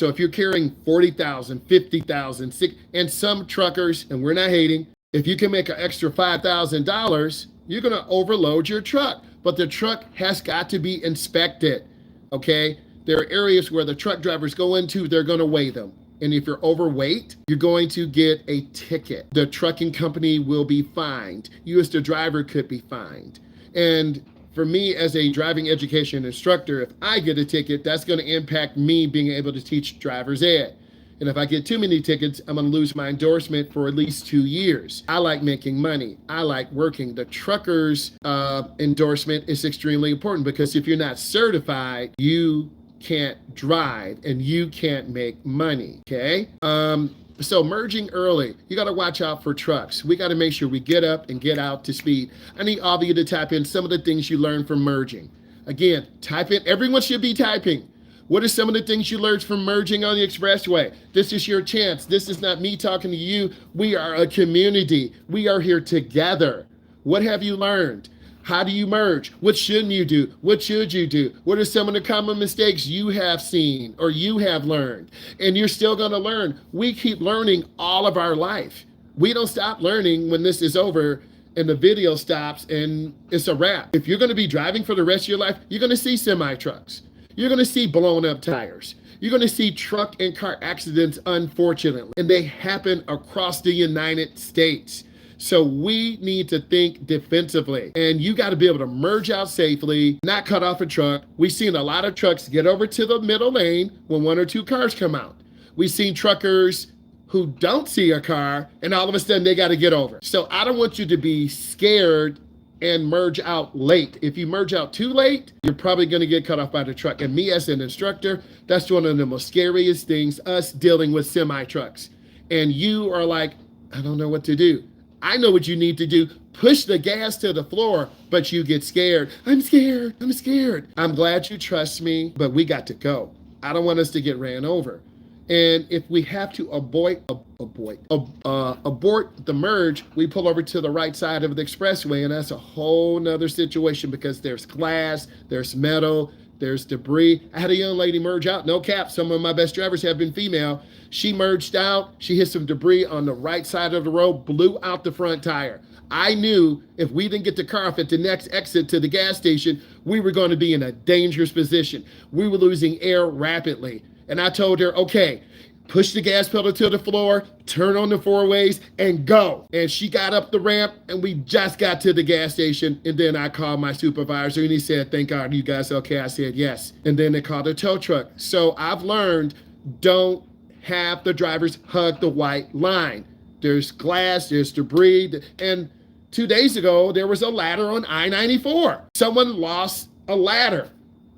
So if you're carrying 40,000, 50,000, and some truckers, and we're not hating, if you can make an extra $5,000, you're going to overload your truck. But the truck has got to be inspected, okay? There are areas where the truck drivers go into, they're going to weigh them. And if you're overweight, you're going to get a ticket. The trucking company will be fined. You as the driver could be fined. And for me as a driving education instructor, if I get a ticket, that's going to impact me being able to teach driver's ed. And if I get too many tickets, I'm going to lose my endorsement for at least 2 years. I like making money. I like working. The trucker's endorsement is extremely important because if you're not certified, you can't drive and you can't make money, okay? So merging early, you got to watch out for trucks. We got to make sure we get up and get out to speed. I need all of you to type in some of the things you learned from merging. Again, type in, everyone should be typing. What are some of the things you learned from merging on the expressway? This is your chance. This is not me talking to you. We are a community. We are here together. What have you learned? How do you merge? What shouldn't you do? What should you do? What are some of the common mistakes you have seen or you have learned? And you're still going to learn. We keep learning all of our life. We don't stop learning when this is over and the video stops and it's a wrap. If you're going to be driving for the rest of your life, you're going to see semi trucks. You're going to see blown up tires. You're going to see truck and car accidents, unfortunately, and they happen across the United States. So we need to think defensively, and you got to be able to merge out safely, not cut off a truck. We've seen a lot of trucks get over to the middle lane when 1 or 2 cars come out. We've seen truckers who don't see a car and all of a sudden they got to get over. So I don't want you to be scared and merge out late. If you merge out too late, you're probably going to get cut off by the truck. And me as an instructor, that's one of the most scariest things, us dealing with semi trucks. And you are like, I don't know what to do. I know what you need to do. Push the gas to the floor, but you get scared. I'm scared. I'm scared. I'm glad you trust me, but we got to go. I don't want us to get ran over. And if we have to abort the merge, we pull over to the right side of the expressway, and that's a whole nother situation because there's glass, there's metal, there's debris. I had a young lady merge out, no cap. Some of my best drivers have been female. She merged out, she hit some debris on the right side of the road, blew out the front tire. I knew if we didn't get the car off at the next exit to the gas station, we were going to be in a dangerous position. We were losing air rapidly. And I told her, okay, push the gas pedal to the floor, turn on the 4-ways, and go. And she got up the ramp, and we just got to the gas station. And then I called my supervisor, and he said, thank God, you guys okay? I said, yes. And then they called a tow truck. So I've learned, don't have the drivers hug the white line. There's glass, there's debris. And 2 days ago, there was a ladder on I-94. Someone lost a ladder,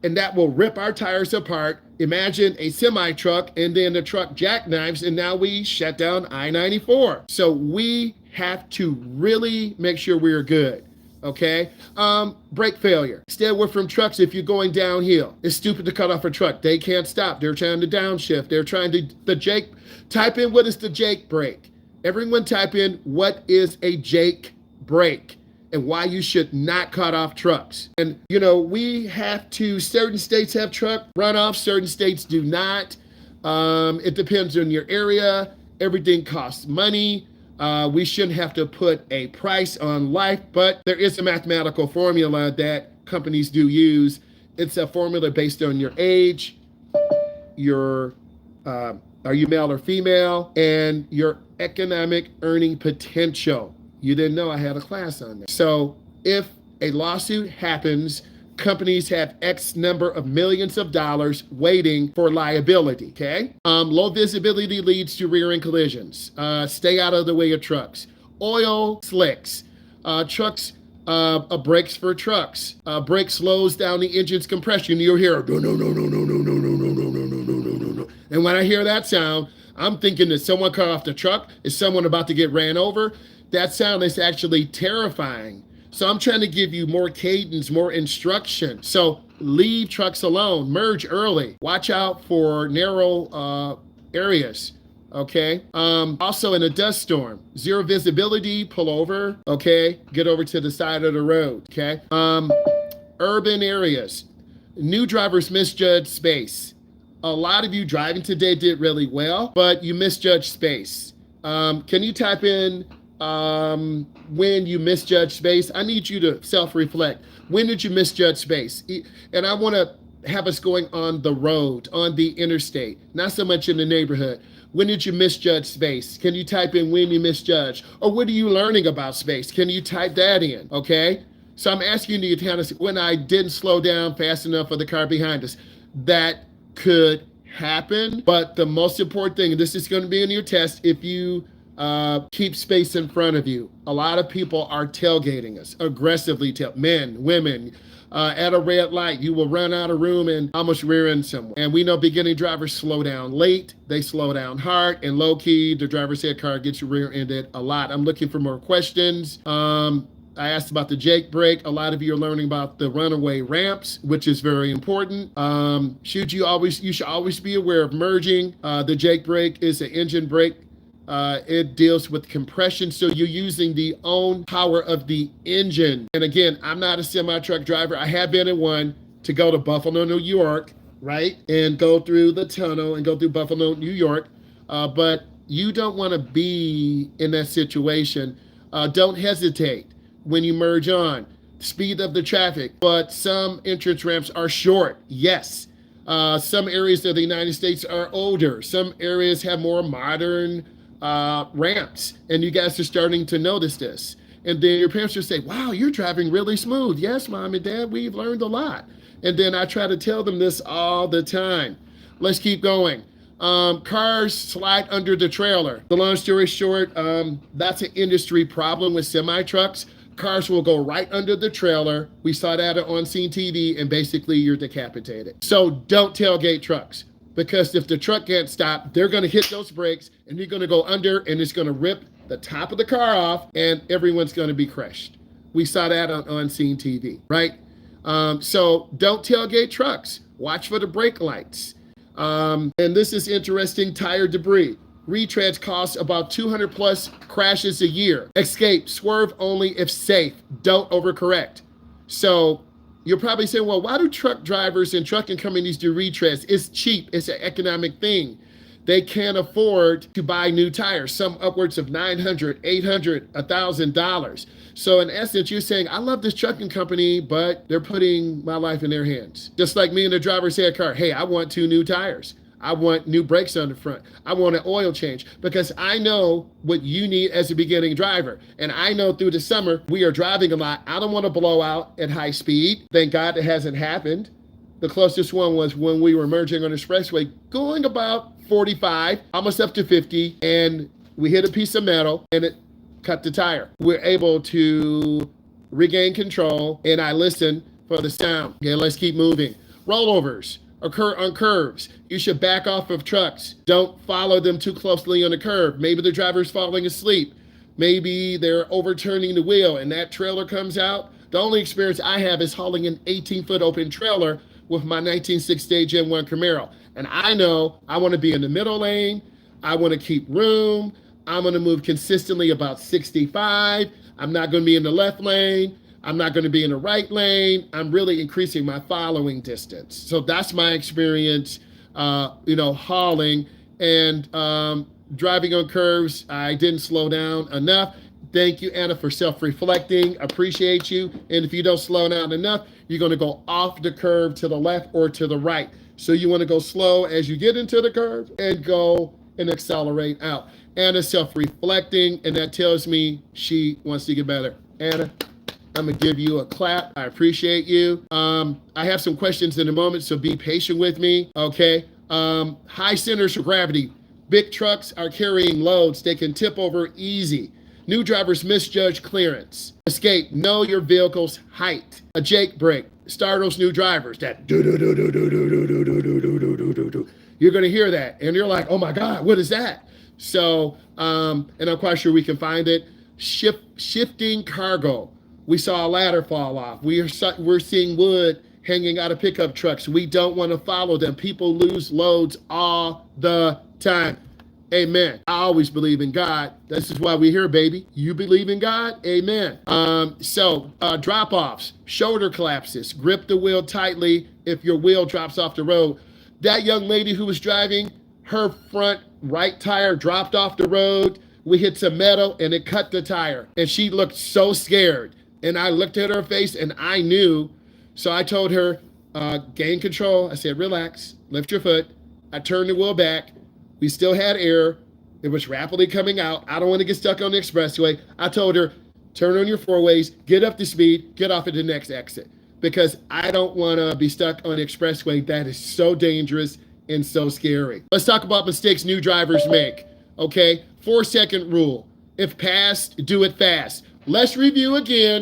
and that will rip our tires apart. Imagine a semi truck and then the truck jackknives, and now we shut down I-94. So we have to really make sure we're good, okay? Brake failure. Stay away from trucks if you're going downhill. It's stupid to cut off a truck. They can't stop. They're trying to downshift. They're trying to, type in what is the Jake brake. Everyone type in what is a Jake brake and why you should not cut off trucks. And, you know, we have to, certain states have truck runoffs, certain states do not. It depends on your area. Everything costs money. We shouldn't have to put a price on life, but there is a mathematical formula that companies do use. It's a formula based on your age, your, are you male or female, and your economic earning potential. You didn't know I had a class on that. So if a lawsuit happens, companies have X number of millions of dollars waiting for liability, okay? Low visibility leads to rear end collisions. Stay out of the way of trucks. Oil slicks. Trucks, brakes for trucks. Brake slows down the engine's compression. You'll hear, no, no, no, no, no, no, no, no, no, no, no, no, no, no, no. And when I hear that sound, I'm thinking that someone cut off the truck. Is someone about to get ran over? That sound is actually terrifying. So I'm trying to give you more cadence, more instruction. So leave trucks alone, merge early. Watch out for narrow areas, okay? Also in a dust storm, zero visibility, pull over, okay? Get over to the side of the road, okay? Urban areas, new drivers misjudge space. A lot of you driving today did really well, but you misjudged space. Can you type in when you misjudge space? I need you to self-reflect. When did you misjudge space? And I want to have us going on the road, on the interstate, not so much in the neighborhood. When did you misjudge space? Can you type in when you misjudge? Or what are you learning about space? Can you type that in? Okay. So I'm asking you to kind of see when I didn't slow down fast enough for the car behind us. That could happen. But the most important thing, and this is going to be in your test, if you keep space in front of you. A lot of people are tailgating us, aggressively men, women. At a red light, you will run out of room and almost rear end someone. And we know beginning drivers slow down late, they slow down hard, and low key, the driver's head car gets you rear ended a lot. I'm looking for more questions. I asked about the Jake brake. A lot of you are learning about the runaway ramps, which is very important. You should always be aware of merging. The Jake brake is an engine brake. It deals with compression, so you're using the own power of the engine. And again, I'm not a semi-truck driver. I have been in one to go to Buffalo, New York, right? And go through the tunnel and go through Buffalo, New York. But you don't want to be in that situation. Don't hesitate when you merge on. Speed of the traffic, but some entrance ramps are short, yes. Some areas of the United States are older. Some areas have more modern ramps, and you guys are starting to notice this. And then your parents will say, wow, you're driving really smooth. Yes, Mom and Dad, we've learned a lot. And then I try to tell them this all the time. Let's keep going. Cars slide under the trailer. The long story short, that's an industry problem with semi-trucks. Cars will go right under the trailer. We saw that on Scene TV, and basically you're decapitated. So don't tailgate trucks, because if the truck can't stop, they're going to hit those brakes and you're going to go under, and it's going to rip the top of the car off and everyone's going to be crushed. We saw that on Scene TV, right? So don't tailgate trucks. Watch for the brake lights. And this is interesting, tire debris. Retreads cost about 200 plus crashes a year. Escape, swerve only if safe. Don't overcorrect. So you're probably saying, well, why do truck drivers and trucking companies do retreads? It's cheap. It's an economic thing. They can't afford to buy new tires, some upwards of $900, $800, $1,000. So in essence, you're saying, I love this trucking company, but they're putting my life in their hands. Just like me in the driver's head car. Hey, I want 2 new tires. I want new brakes on the front. I want an oil change, because I know what you need as a beginning driver. And I know through the summer, we are driving a lot. I don't want to blow out at high speed. Thank God it hasn't happened. The closest one was when we were merging on the expressway, going about 45, almost up to 50, and we hit a piece of metal and it cut the tire. We're able to regain control, and I listen for the sound. Okay, let's keep moving. Rollovers occur on curves. You should back off of trucks. Don't follow them too closely on the curve. Maybe the driver's falling asleep. Maybe they're overturning the wheel and that trailer comes out. The only experience I have is hauling an 18-foot open trailer with my 1968 Gen 1 Camaro. And I know I want to be in the middle lane. I want to keep room. I'm going to move consistently about 65. I'm not going to be in the left lane. I'm not going to be in the right lane. I'm really increasing my following distance. So that's my experience, hauling and driving on curves. I didn't slow down enough. Thank you, Anna, for self-reflecting. Appreciate you. And if you don't slow down enough, you're going to go off the curve to the left or to the right. So you want to go slow as you get into the curve and go and accelerate out. Anna's self-reflecting, and that tells me she wants to get better. Anna, I'm going to give you a clap. I appreciate you. I have some questions in a moment, so be patient with me, okay? High centers of gravity. Big trucks are carrying loads. They can tip over easy. New drivers misjudge clearance. Escape, know your vehicle's height. A Jake brake startles new drivers. That do-do-do-do-do-do-do-do-do-do-do-do-do. You're going to hear that, and you're like, oh my God, what is that? So, and I'm quite sure we can find it. Shifting cargo. We saw a ladder fall off. We're seeing wood hanging out of pickup trucks. We don't want to follow them. People lose loads all the time. Amen. I always believe in God. This is why we're here, baby. You believe in God? Amen. Drop-offs, shoulder collapses. Grip the wheel tightly if your wheel drops off the road. That young lady who was driving, her front right tire dropped off the road. We hit some metal and it cut the tire. And she looked so scared. And I looked at her face and I knew. So I told her, gain control. I said, relax, lift your foot. I turned the wheel back. We still had air. It was rapidly coming out. I don't want to get stuck on the expressway. I told her, turn on your four ways, get up to speed, get off at the next exit. Because I don't want to be stuck on the expressway. That is so dangerous and so scary. Let's talk about mistakes new drivers make. Okay, 4-second rule. If passed, do it fast. Let's review again.